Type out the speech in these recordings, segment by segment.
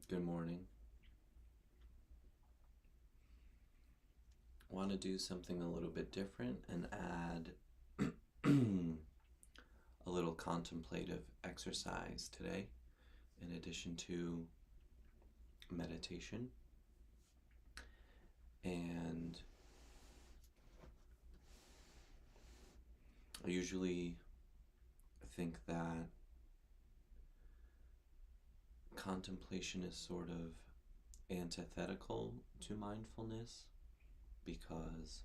Good morning. Want to do something a little bit different and add a little contemplative exercise today in addition to meditation. And I usually think that contemplation is sort of antithetical to mindfulness because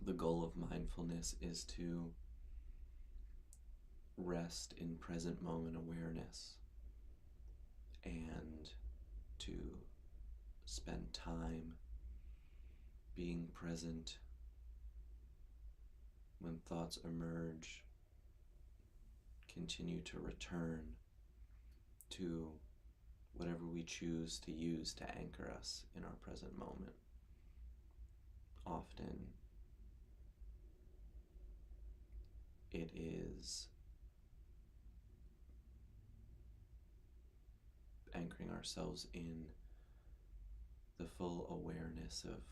the goal of mindfulness is to rest in present moment awareness and to spend time being present when thoughts emerge, continue to return to whatever we choose to use to anchor us in our present moment. Often it is anchoring ourselves in the full awareness of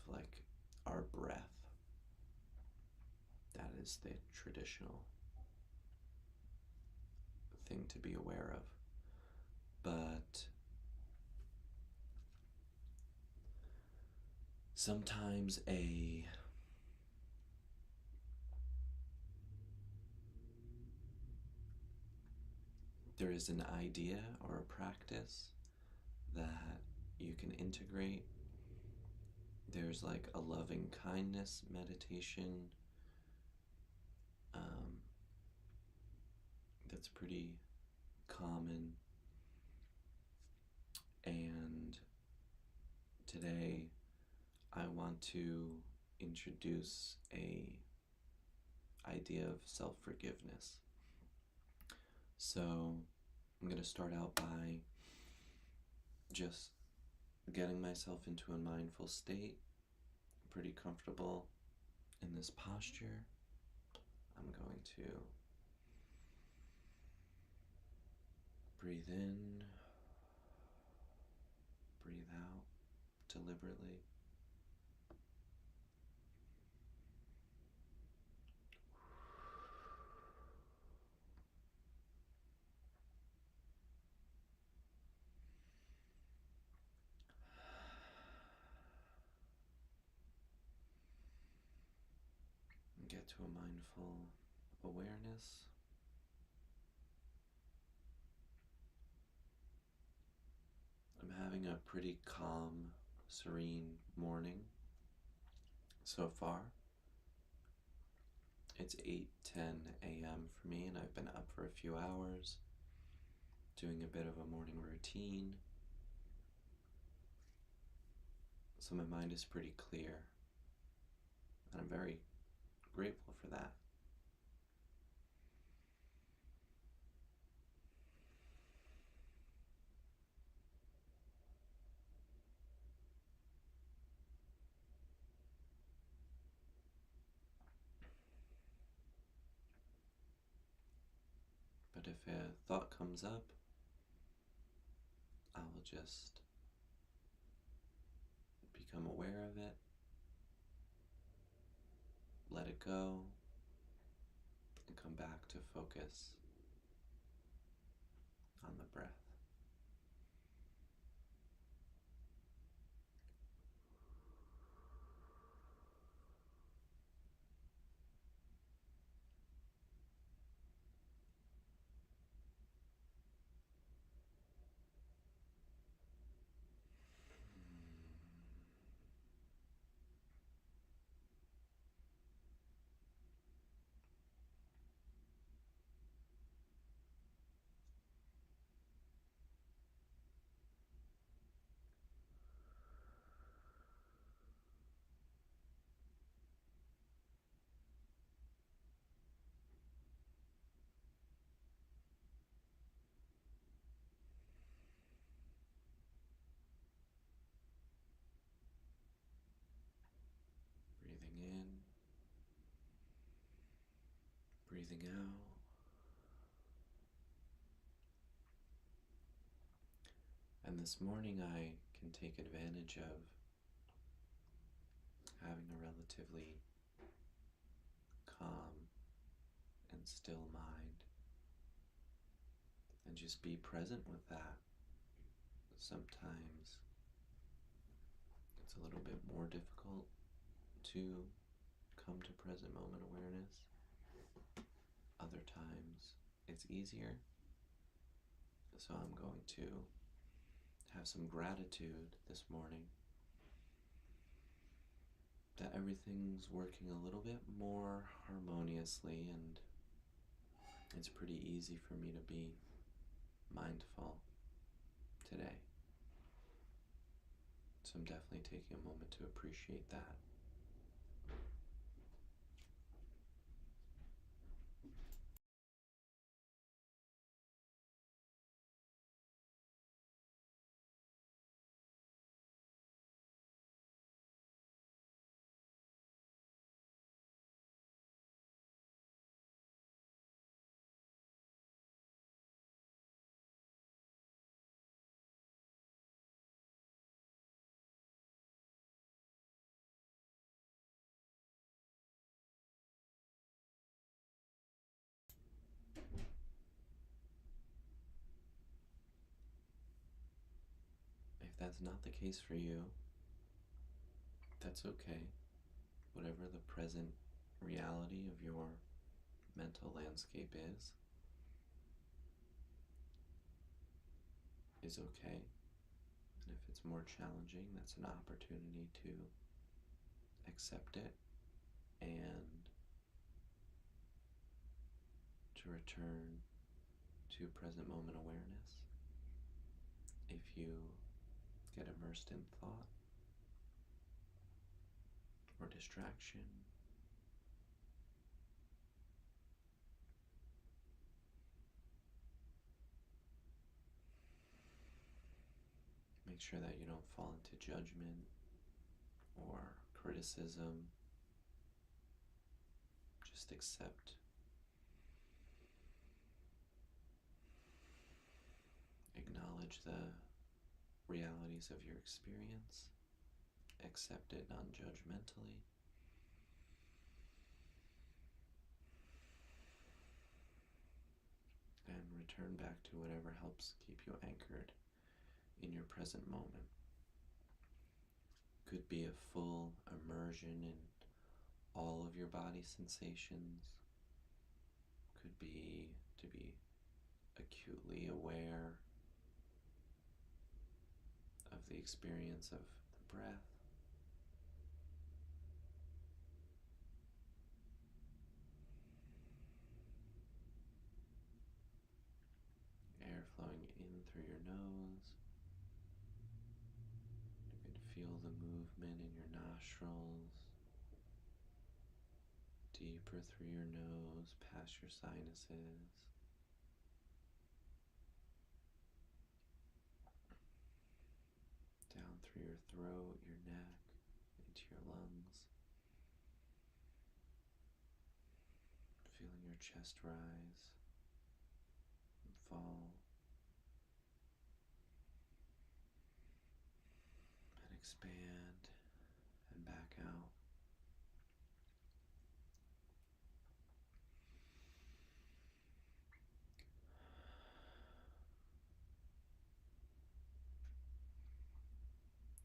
our breath. That is the traditional thing to be aware of. But sometimes there is an idea or a practice that you can integrate. There's like a loving kindness meditation that's pretty common. And today I want to introduce a idea of self-forgiveness. So I'm going to start out by just getting myself into a mindful state, pretty comfortable in this posture. I'm going to breathe in, breathe out deliberately. Get to a mindful awareness. I'm having a pretty calm, serene morning so far. It's 8:10 a.m. for me, and I've been up for a few hours doing a bit of a morning routine. So my mind is pretty clear, and I'm very grateful for that. But if a thought comes up, I will just become aware of it, let it go, and come back to focus on the breath. Breathing in, breathing out. this morning I can take advantage of having a relatively calm and still mind and just be present with that. Sometimes it's a little bit more difficult to come to present moment awareness. Other times it's easier. So I'm going to have some gratitude this morning that everything's working a little bit more harmoniously, and it's pretty easy for me to be mindful today. So I'm definitely taking a moment to appreciate that. If that's not the case for you, that's okay. Whatever the present reality of your mental landscape is okay. And if it's more challenging, that's an opportunity to accept it and to return to present moment awareness. If you get immersed in thought or distraction, make sure that you don't fall into judgment or criticism. Just accept. Acknowledge the realities of your experience. Accept it non-judgmentally. And return back to whatever helps keep you anchored in your present moment. Could be a full immersion in all of your body sensations. Could be to be acutely aware of the experience of the breath. Air flowing in through your nose. You can feel the movement in your nostrils, deeper through your nose, past your sinuses. Down through your throat, your neck, into your lungs. Feeling your chest rise and fall and expand and back out.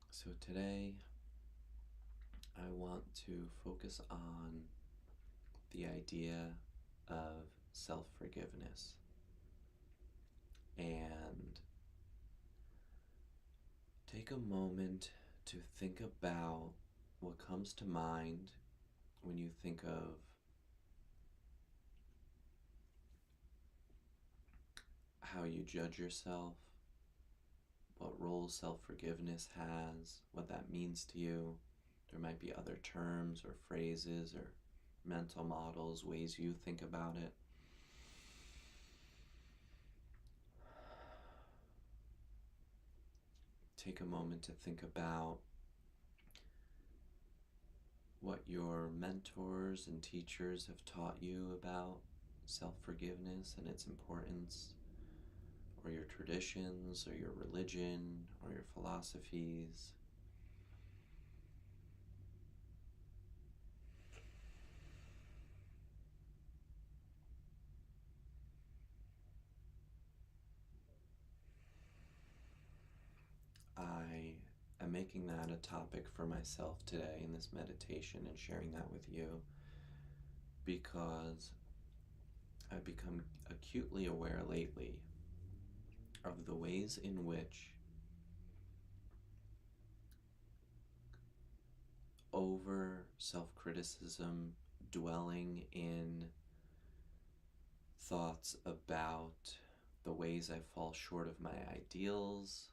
So today I want to focus on the idea of self-forgiveness and take a moment to think about what comes to mind when you think of how you judge yourself, what role self-forgiveness has, what that means to you. There might be other terms or phrases or mental models, ways you think about it. Take a moment to think about what your mentors and teachers have taught you about self-forgiveness and its importance, or your traditions or your religion or your philosophies. I am making that a topic for myself today in this meditation and sharing that with you because I've become acutely aware lately of the ways in which over self-criticism, dwelling in thoughts about the ways I fall short of my ideals,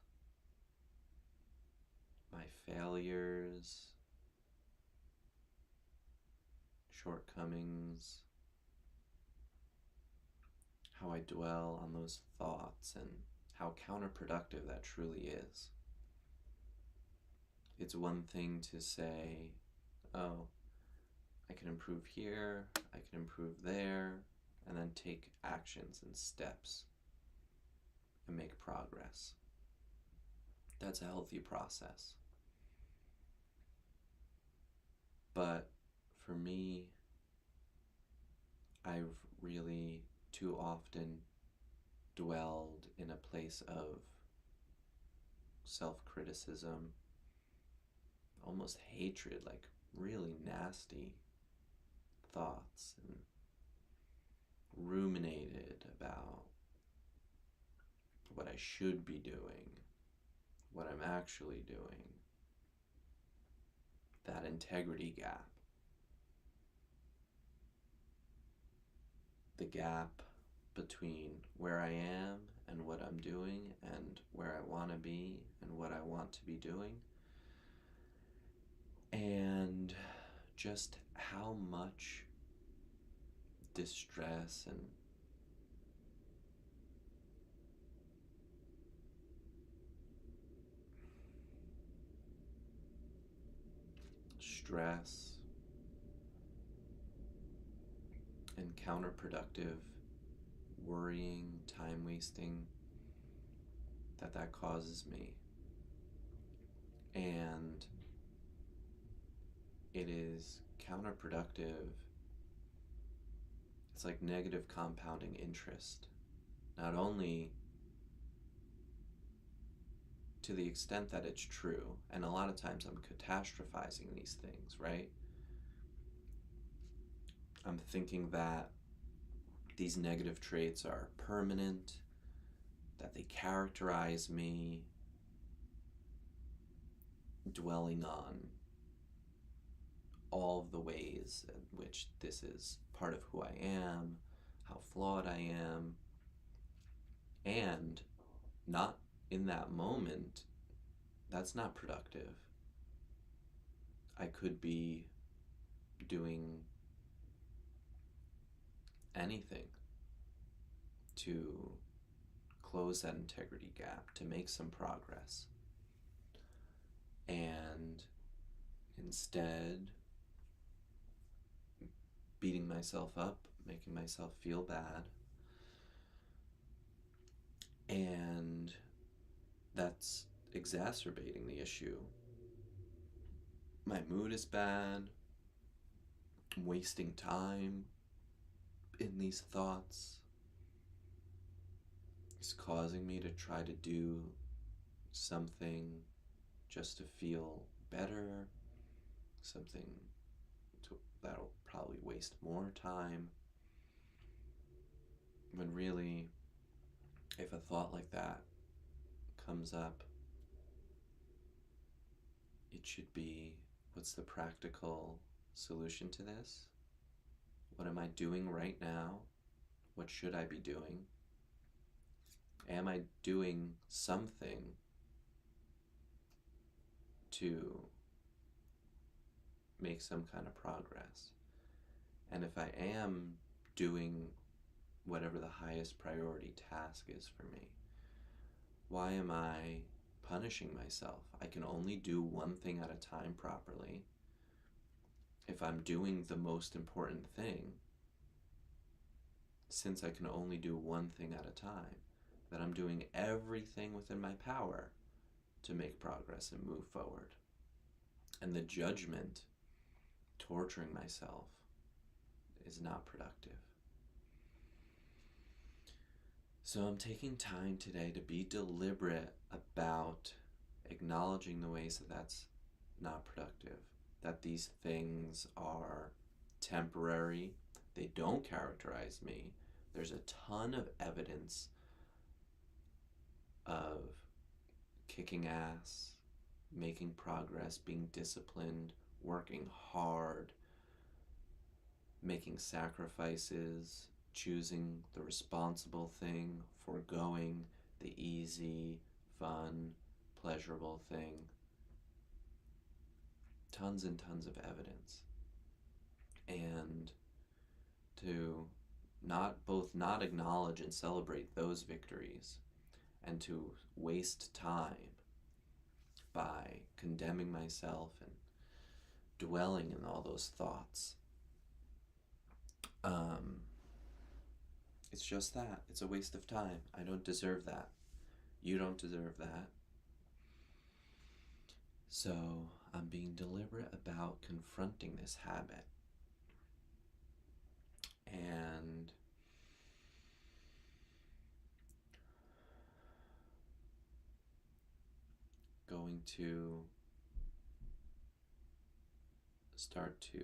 my failures, shortcomings, how I dwell on those thoughts and how counterproductive that truly is. It's one thing to say, oh, I can improve here, I can improve there, and then take actions and steps and make progress. That's a healthy process. But for me, I've really too often dwelled in a place of self-criticism, almost hatred, like really nasty thoughts, and ruminated about what I should be doing, what I'm actually doing, that integrity gap, the gap between where I am and what I'm doing and where I want to be and what I want to be doing, and just how much distress and stress and counterproductive worrying, time wasting that causes me. And it is counterproductive. It's like negative compounding interest. Not only to the extent that it's true, and a lot of times I'm catastrophizing these things, right? I'm thinking that these negative traits are permanent, that they characterize me, dwelling on all of the ways in which this is part of who I am, how flawed I am, and not in that moment, that's not productive. I could be doing anything to close that integrity gap, to make some progress. And instead, beating myself up, making myself feel bad, and that's exacerbating the issue. My mood is bad, I'm wasting time in these thoughts. It's causing me to try to do something just to feel better, something that'll probably waste more time. When really, if a thought like that comes up, it should be, what's the practical solution to this? What am I doing right now? What should I be doing? Am I doing something to make some kind of progress? And if I am doing whatever the highest priority task is for me, why am I punishing myself? I can only do one thing at a time properly. If I'm doing the most important thing, since I can only do one thing at a time, that I'm doing everything within my power to make progress and move forward. And the judgment, torturing myself, is not productive. So I'm taking time today to be deliberate about acknowledging the ways that that's not productive, that these things are temporary, they don't characterize me. There's a ton of evidence of kicking ass, making progress, being disciplined, working hard, making sacrifices, choosing the responsible thing, foregoing the easy, fun, pleasurable thing. Tons and tons of evidence. And to not acknowledge and celebrate those victories, and to waste time by condemning myself and dwelling in all those thoughts. It's just that. It's a waste of time. I don't deserve that. You don't deserve that. So I'm being deliberate about confronting this habit and going to start to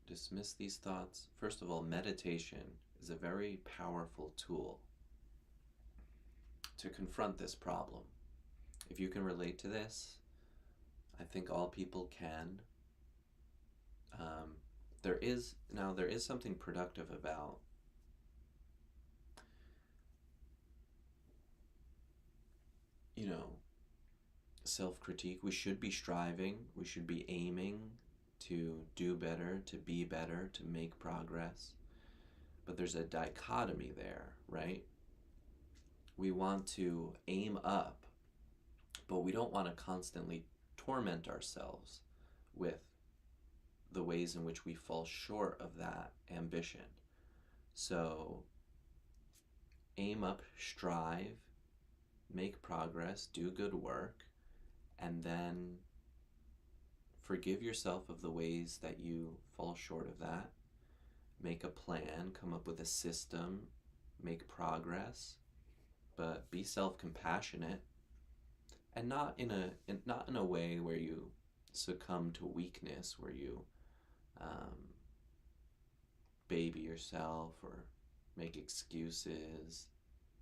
dismiss these thoughts. First of all, meditation is a very powerful tool to confront this problem. If you can relate to this, I think all people can. There is something productive about self-critique. We should be striving, we should be aiming to do better, to be better, to make progress. But there's a dichotomy there, right? We want to aim up, but we don't want to constantly torment ourselves with the ways in which we fall short of that ambition. So aim up, strive, make progress, do good work, and then forgive yourself of the ways that you fall short of that. Make a plan, come up with a system, make progress, but be self-compassionate, and not in a way where you succumb to weakness, where you baby yourself or make excuses.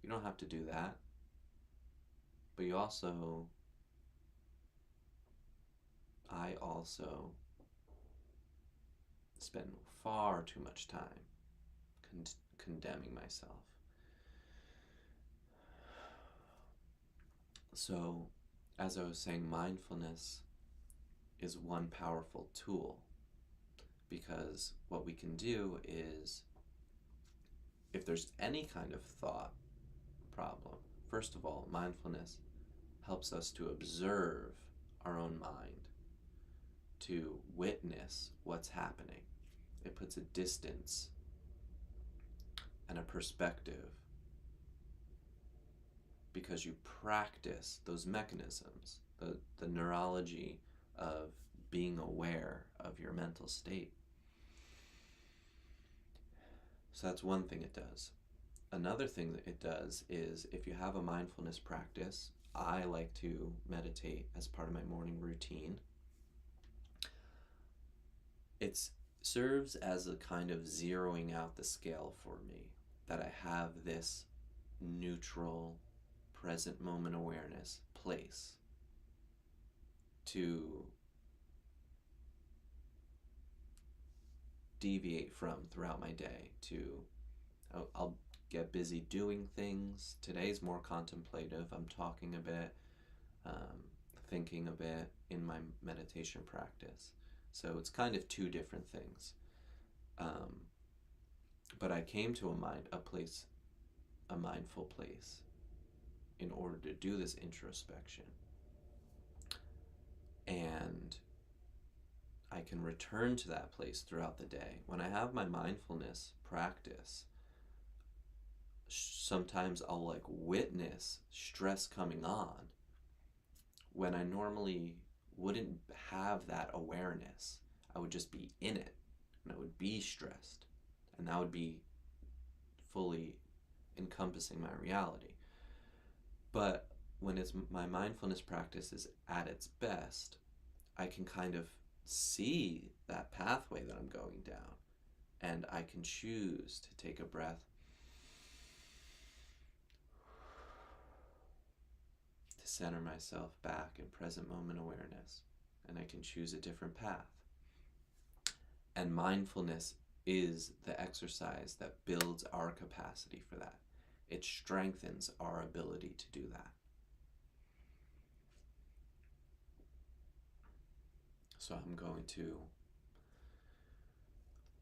You don't have to do that. But I also spend far too much time condemning myself. So, as I was saying, mindfulness is one powerful tool, because what we can do is, if there's any kind of thought problem, first of all, mindfulness helps us to observe our own mind, to witness what's happening. It puts a distance and a perspective, because you practice those mechanisms, the neurology of being aware of your mental state. So that's one thing it does. Another thing that it does is, if you have a mindfulness practice, I like to meditate as part of my morning routine. It serves as a kind of zeroing out the scale for me, that I have this neutral, present moment awareness place to deviate from throughout my day. I'll get busy doing things. Today's more contemplative. I'm talking a bit, thinking a bit in my meditation practice. So it's kind of two different things. But I came to a mindful place, in order to do this introspection. And I can return to that place throughout the day. When I have my mindfulness practice, sometimes I'll like witness stress coming on when I normally wouldn't have that awareness. I would just be in it and I would be stressed, and that would be fully encompassing my reality. But when it's my mindfulness practice is at its best, I can kind of see that pathway that I'm going down, and I can choose to take a breath to center myself back in present moment awareness, and I can choose a different path. And mindfulness is the exercise that builds our capacity for that. It strengthens our ability to do that. So I'm going to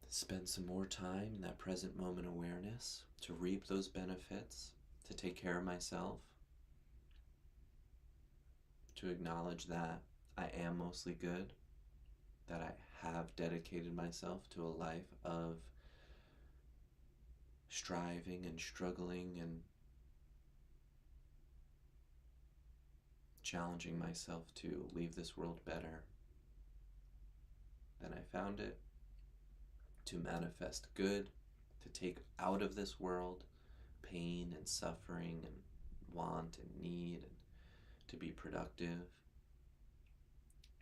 spend some more time in that present moment awareness to reap those benefits, to take care of myself, to acknowledge that I am mostly good, that I have dedicated myself to a life of striving and struggling and challenging myself to leave this world better than I found it, to manifest good, to take out of this world pain and suffering and want and need, and to be productive.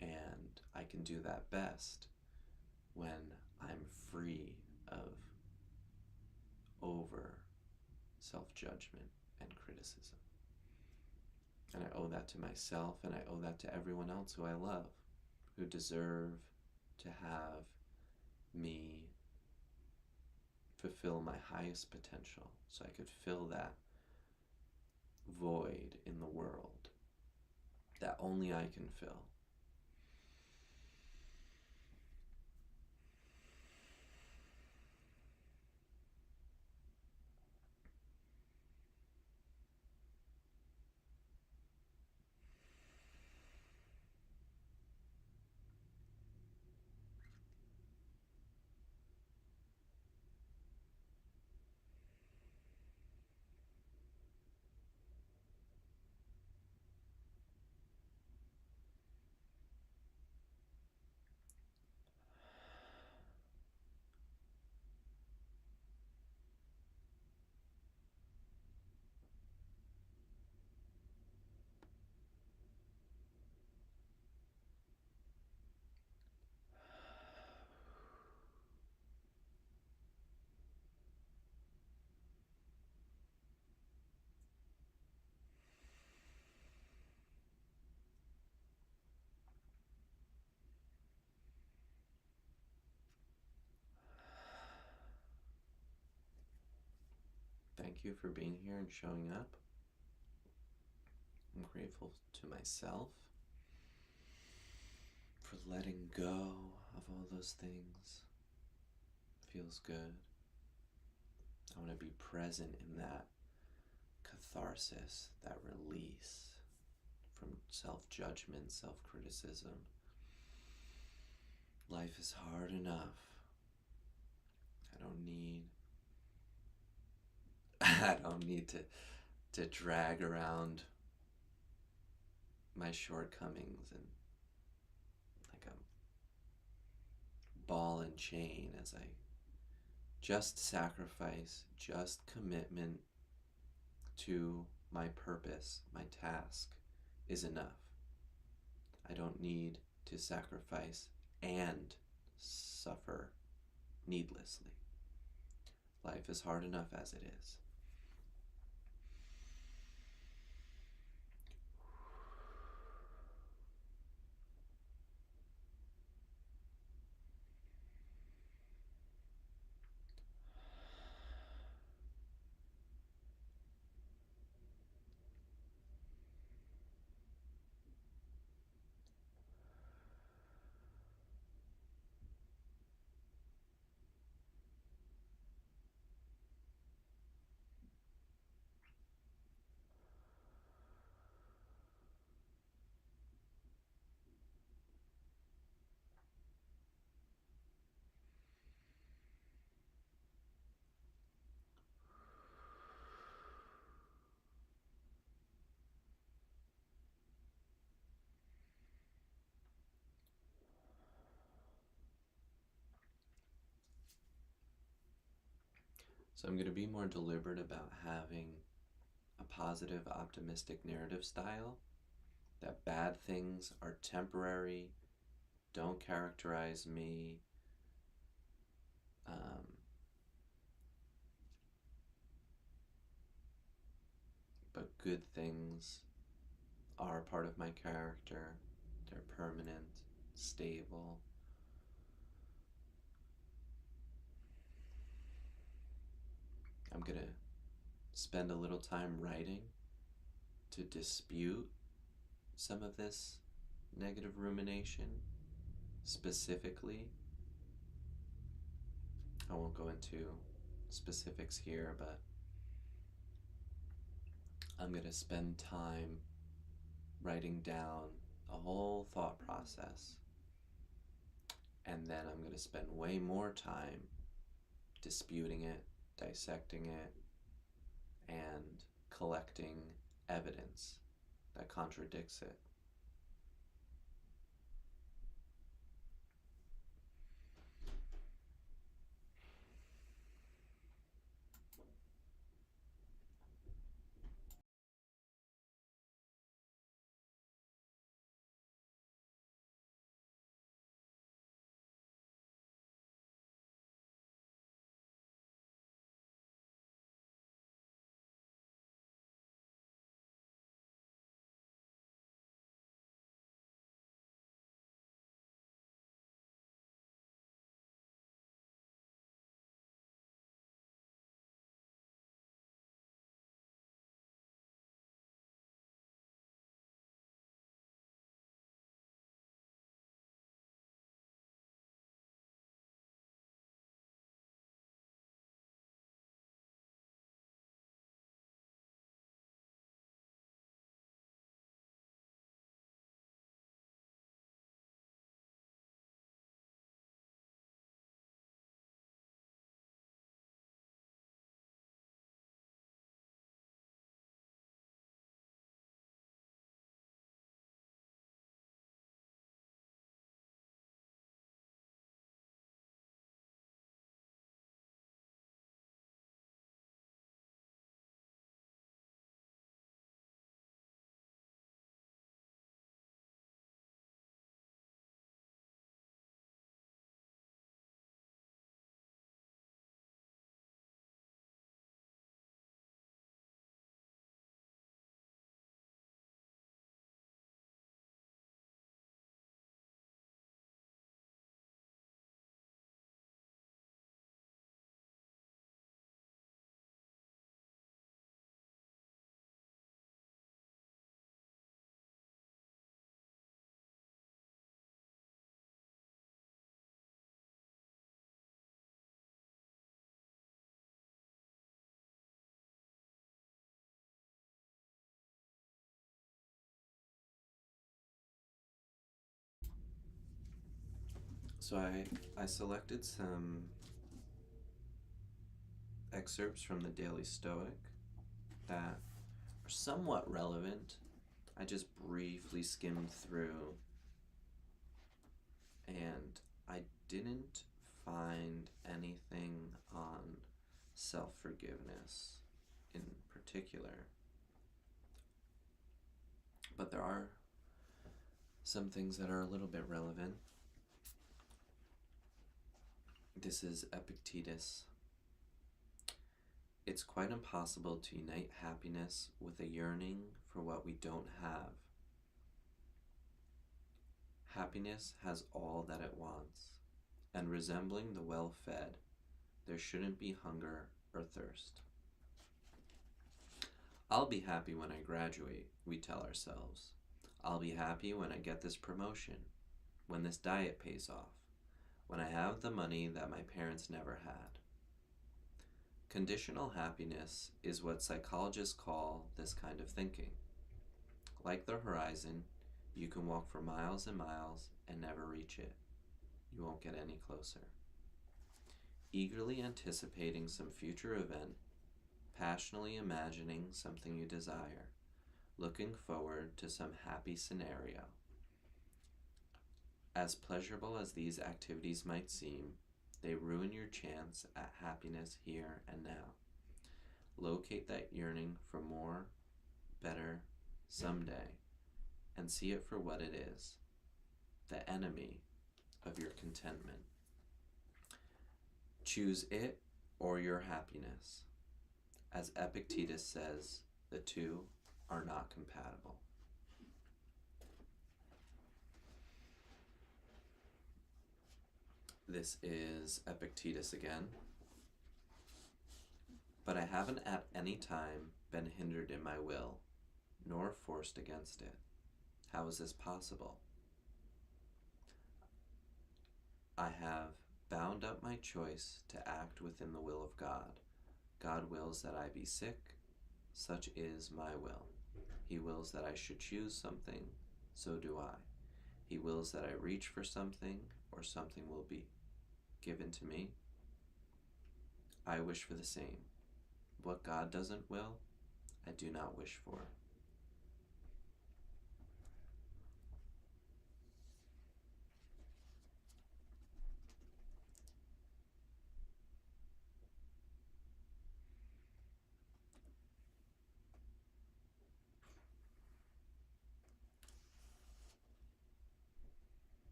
And I can do that best when I'm free of over self-judgment and criticism. And I owe that to myself, and I owe that to everyone else who I love, who deserve to have me fulfill my highest potential so I could fill that void in the world that only I can fill. Thank you for being here and showing up. I'm grateful to myself for letting go of all those things. Feels good. I want to be present in that catharsis, that release from self-judgment, self-criticism. Life is hard enough. I don't need I don't need to drag around my shortcomings and like a ball and chain as I just sacrifice, just commitment to my purpose, my task is enough. I don't need to sacrifice and suffer needlessly. Life is hard enough as it is. So I'm going to be more deliberate about having a positive, optimistic narrative style, that bad things are temporary, don't characterize me, um, but good things are part of my character. They're permanent, stable. I'm going to spend a little time writing to dispute some of this negative rumination. Specifically, I won't go into specifics here, but I'm going to spend time writing down a whole thought process, and then I'm going to spend way more time disputing it, dissecting it, and collecting evidence that contradicts it. So I selected some excerpts from the Daily Stoic that are somewhat relevant. I just briefly skimmed through, and I didn't find anything on self forgiveness in particular. But there are some things that are a little bit relevant. This is Epictetus. It's quite impossible to unite happiness with a yearning for what we don't have. Happiness has all that it wants, and resembling the well-fed, there shouldn't be hunger or thirst. I'll be happy when I graduate, we tell ourselves. I'll be happy when I get this promotion, when this diet pays off, when I have the money that my parents never had. Conditional happiness is what psychologists call this kind of thinking. Like the horizon, you can walk for miles and miles and never reach it. You won't get any closer. Eagerly anticipating some future event, passionately imagining something you desire, looking forward to some happy scenario. As pleasurable as these activities might seem, They ruin your chance at happiness here and now. Locate that yearning for more, better, someday, and see it for what it is, the enemy of your contentment. Choose it or your happiness. As Epictetus says, the two are not compatible. This is Epictetus again. But I haven't at any time been hindered in my will, nor forced against it. How is this possible? I have bound up my choice to act within the will of God. God wills that I be sick, such is my will. He wills that I should choose something, so do I. He wills that I reach for something, or something will be given to me. I wish for the same. What God doesn't will, I do not wish for.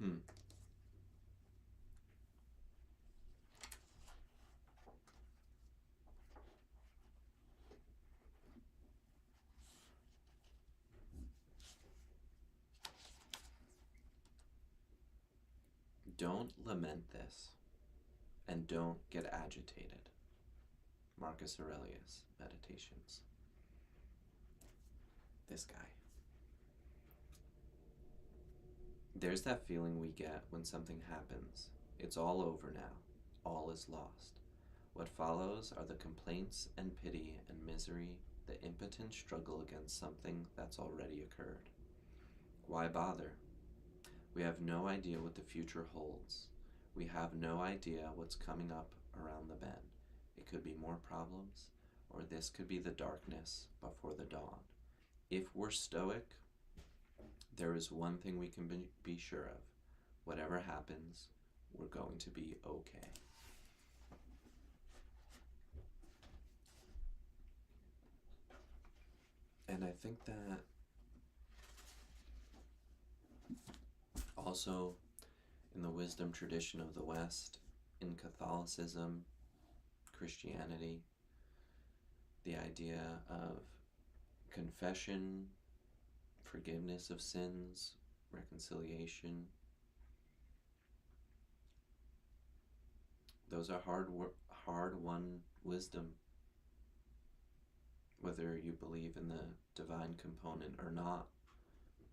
Hmm. Don't lament this, and don't get agitated. Marcus Aurelius, Meditations. This guy. There's that feeling we get when something happens. It's all over now. All is lost. What follows are the complaints and pity and misery, the impotent struggle against something that's already occurred. Why bother? We have no idea what the future holds. We have no idea what's coming up around the bend. It could be more problems, or this could be the darkness before the dawn. If we're stoic, there is one thing we can be sure of. Whatever happens, we're going to be okay. And I think that also in the wisdom tradition of the West, in Catholicism, Christianity, the idea of confession, forgiveness of sins, reconciliation, those are hard-won wisdom. Whether you believe in the divine component or not,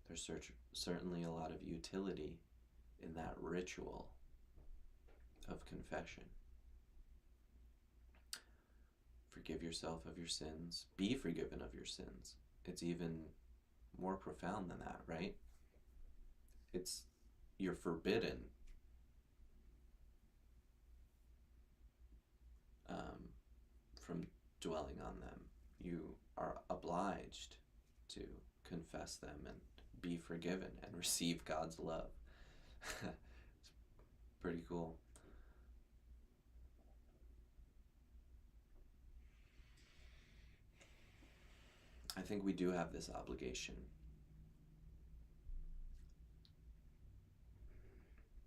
there's certainly a lot of utility in that ritual of confession. Forgive yourself of your sins. Be forgiven of your sins. It's even more profound than that, right? You're forbidden from dwelling on them. You are obliged to confess them and be forgiven and receive God's love. It's pretty cool. I think we do have this obligation.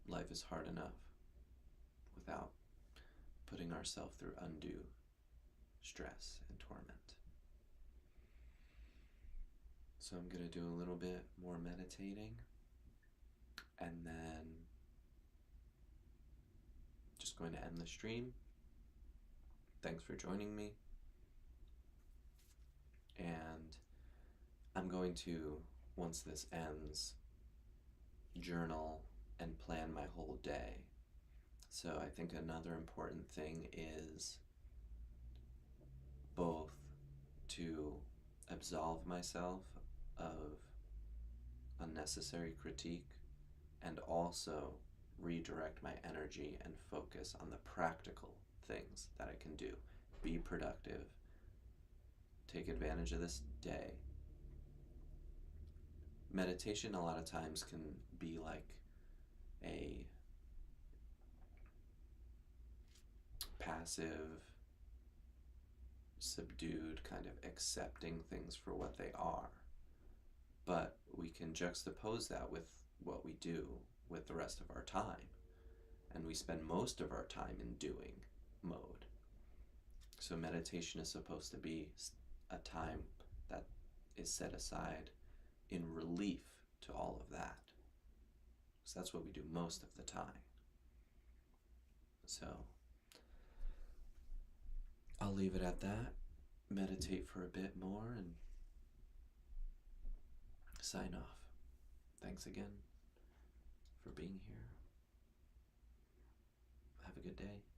Life is hard enough without putting ourselves through undue stress and torment. So I'm going to do a little bit more meditating, and then just going to end the stream. Thanks for joining me. And I'm going to, once this ends, journal and plan my whole day. So I think another important thing is both to absolve myself of unnecessary critique and also redirect my energy and focus on the practical things that I can do. Be productive, take advantage of this day. Meditation a lot of times can be like a passive, subdued kind of accepting things for what they are. But we can juxtapose that with what we do with the rest of our time. And we spend most of our time in doing mode. So meditation is supposed to be a time that is set aside in relief to all of that. So that's what we do most of the time. So I'll leave it at that. Meditate for a bit more and sign off. Thanks again for being here. Have a good day.